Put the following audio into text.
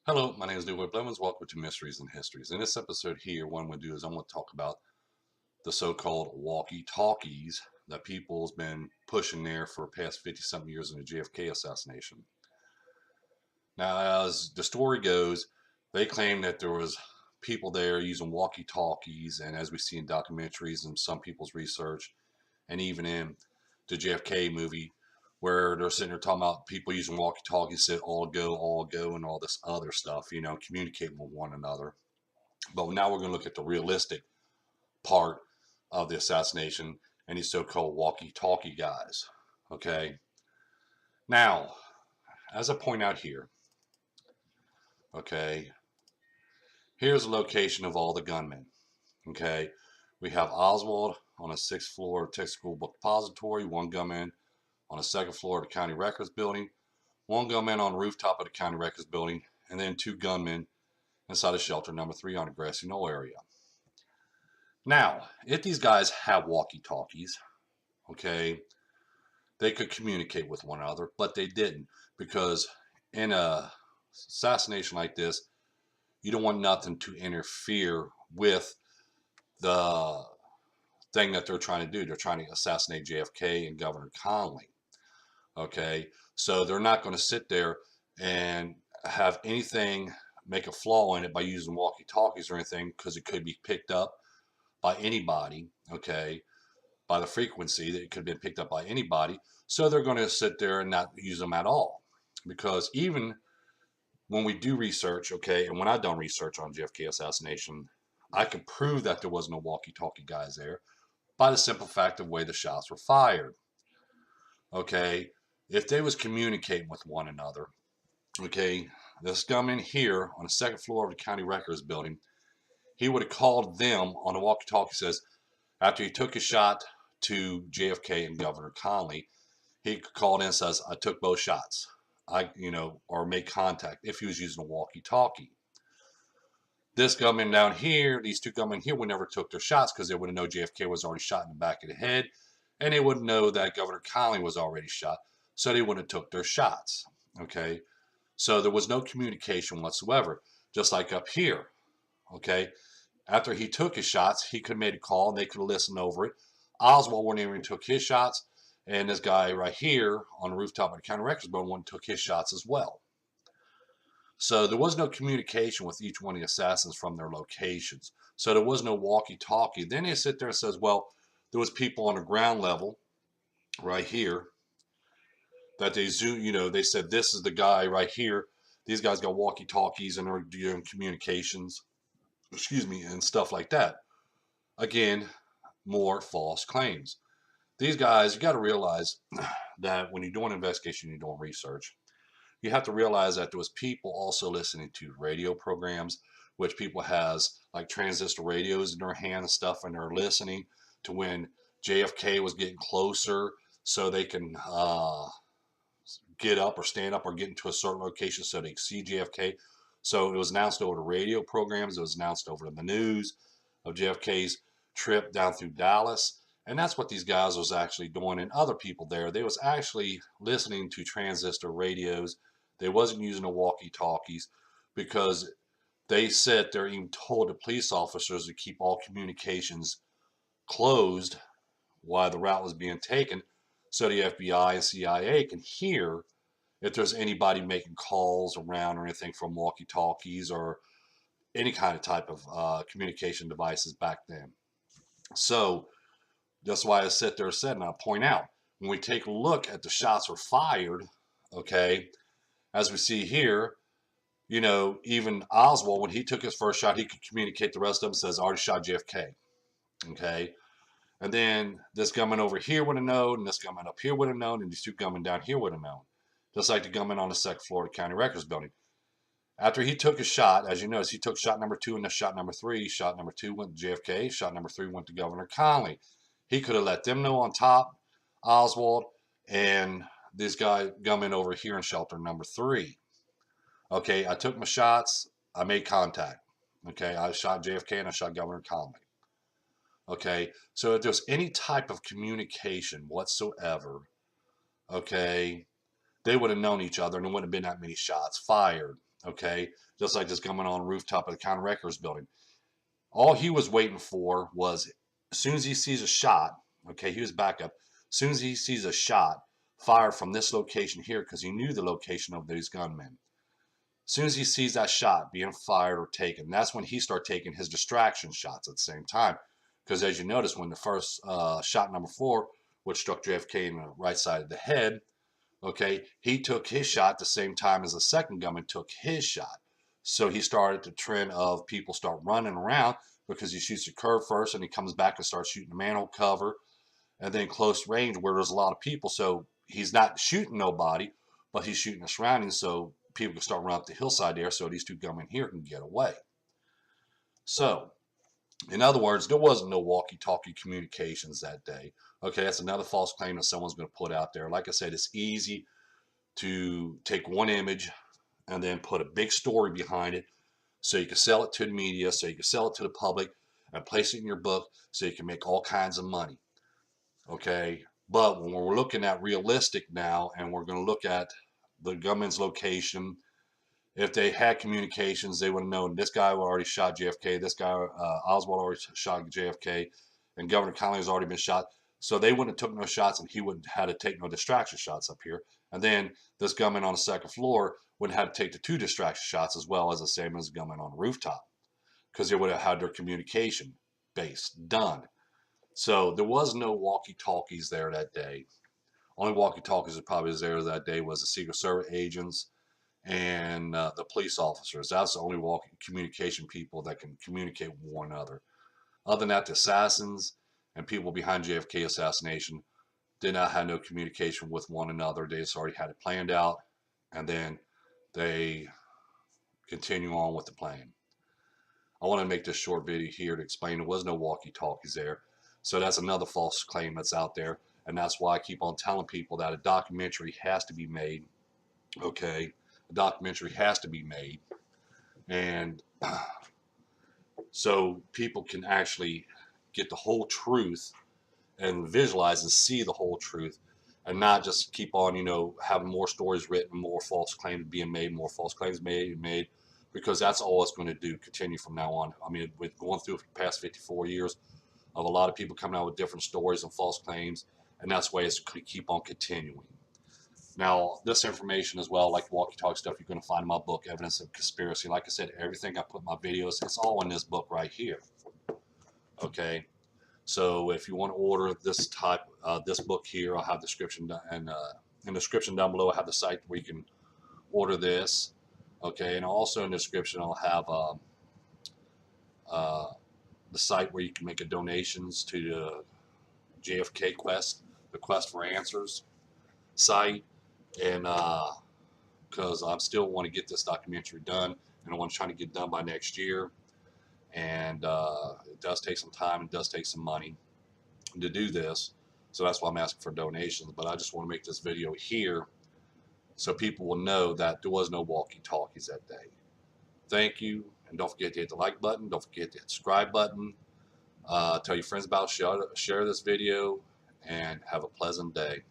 Hello, my name is Leroy Blevins. Welcome to Mysteries and Histories. In this episode here, what I'm going to do is I'm going to talk about the so-called walkie talkies that people's been pushing there for the past 50-something years in the JFK assassination. Now, as the story goes, they claim that there was people there using walkie talkies, and as we see in documentaries and some people's research, and even in the JFK movie, where they're sitting there talking about people using walkie-talkies, said all go, and all this other stuff, communicating with one another. But now we're going to look at the realistic part of the assassination and these so-called walkie-talkie guys. Okay. Now, as I point out here, okay, here's the location of all the gunmen. Okay. We have Oswald on a 6th floor textbook book depository, one gunman on the 2nd floor of the county records building, one gunman on the rooftop of the county records building, and then two gunmen inside of shelter number 3 on the grassy knoll area. Now, if these guys have walkie-talkies, okay, they could communicate with one another, but they didn't, because in a assassination like this, you don't want nothing to interfere with the thing that they're trying to do. They're trying to assassinate JFK and Governor Connally. Okay, so they're not going to sit there and have anything make a flaw in it by using walkie-talkies or anything, because it could be picked up by anybody. Okay, by the frequency that it could have been picked up by anybody. So they're going to sit there and not use them at all, because even when we do research, okay, and when I've done research on JFK assassination, I can prove that there was no walkie-talkie guys there by the simple fact of the way the shots were fired. Okay, if they was communicating with one another, okay, this gunman here on the 2nd floor of the county records building, he would have called them on the walkie-talkie. Says after he took his shot to JFK and Governor Connally, he called in and says, "I took both shots." Or make contact if he was using a walkie-talkie. This gunman down here, these two gunmen here, would never took their shots, because they would have known JFK was already shot in the back of the head, and they wouldn't know that Governor Connally was already shot, so they wouldn't have took their shots. Okay, so there was no communication whatsoever. Just like up here. Okay, after he took his shots, he could have made a call and they could have listened over it. Oswald wouldn't even took his shots, and this guy right here on the rooftop of the county records building wouldn't took his shots as well. So there was no communication with each one of the assassins from their locations. So there was no walkie-talkie. Then they sit there and says, well, there was people on the ground level right here that they they said, this is the guy right here. These guys got walkie-talkies and are doing communications, and stuff like that. Again, more false claims. These guys, you got to realize that when you're doing an investigation, you're doing research, you have to realize that there was people also listening to radio programs, which people has like transistor radios in their hand and stuff, and they're listening to when JFK was getting closer, so they can get up or stand up or get into a certain location so they can see JFK. So it was announced over the radio programs. It was announced over the news of JFK's trip down through Dallas. And that's what these guys was actually doing. And other people there, they was actually listening to transistor radios. They wasn't using the walkie-talkies, because they said they're even told the police officers to keep all communications closed while the route was being taken, so the FBI and CIA can hear if there's anybody making calls around or anything from walkie-talkies or any kind of type of communication devices back then. So that's why I sit there and said, and I'll point out, when we take a look at the shots were fired, okay, as we see here, even Oswald, when he took his first shot, he could communicate the rest of them, says, I already shot JFK, okay? And then this gunman over here would have known, and this gunman up here would have known, and these two gunmen down here would have known. Just like the gunman on the 2nd floor of the county records building. After he took his shot, as you notice, he took shot number 2 and then shot number 3. Shot number 2 went to JFK. Shot number 3 went to Governor Connally. He could have let them know on top, Oswald, and this guy gunman over here in shelter number 3. Okay, I took my shots. I made contact. Okay, I shot JFK and I shot Governor Connally. Okay, so if there's any type of communication whatsoever, okay, they would have known each other and there wouldn't have been that many shots fired. Okay, just like this gunman on the rooftop of the county records building. All he was waiting for was, as soon as he sees a shot, okay, he was back up. As soon as he sees a shot fired from this location here, because he knew the location of these gunmen. As soon as he sees that shot being fired or taken, that's when he started taking his distraction shots at the same time. Because as you notice, when the first shot number 4, which struck JFK in the right side of the head, okay, he took his shot the same time as the second gunman took his shot. So he started the trend of people start running around because he shoots a curve first and he comes back and starts shooting the manhole cover and then close range where there's a lot of people. So he's not shooting nobody, but he's shooting the surroundings so people can start running up the hillside there so these two gunmen here can get away. So, in other words, there wasn't no walkie-talkie communications that day. Okay, that's another false claim that someone's going to put out there. Like I said, it's easy to take one image and then put a big story behind it so you can sell it to the media, so you can sell it to the public, and place it in your book so you can make all kinds of money. Okay, but when we're looking at realistic now and we're going to look at the gunman's location, if they had communications, they would have known this guy already shot JFK, this guy, Oswald, already shot JFK, and Governor Connolly has already been shot. So they wouldn't have took no shots, and he wouldn't have had to take no distraction shots up here. And then this gunman on the second floor wouldn't have to take the 2 distraction shots as well as the same as the gunman on the rooftop, because they would have had their communication base done. So there was no walkie-talkies there that day. Only walkie-talkies that probably was there that day was the Secret Service agents and the police officers. That's the only communication people that can communicate with one another. Other than that, the assassins and people behind JFK assassination did not have no communication with one another. They just already had it planned out, and then they continue on with the plan. I want to make this short video here to explain there was no walkie-talkies there. So that's another false claim that's out there, and that's why I keep on telling people that a documentary has to be made. Okay, a documentary has to be made, and so people can actually get the whole truth and visualize and see the whole truth, and not just keep on, having more stories written, more false claims being made, more false claims made, because that's all it's going to do, continue from now on. I mean, with going through the past 54 years of a lot of people coming out with different stories and false claims, and that's why it's going to keep on continuing. Now, this information as well, like walkie-talkie stuff, you're going to find in my book, Evidence of Conspiracy. Like I said, everything I put in my videos, it's all in this book right here. Okay, so if you want to order this this book here, I'll have description and in the description down below. I have the site where you can order this. Okay, and also in the description, I'll have the site where you can make a donations to the JFK Quest, the Quest for Answers site, and because I still want to get this documentary done, and I want to try to get it done by next year, and it does take some time, it does take some money to do this, so that's why I'm asking for donations. But I just want to make this video here so people will know that there was no walkie-talkies that day. Thank you, and don't forget to hit the like button, don't forget to hit the subscribe button, tell your friends about it, share this video, and have a pleasant day.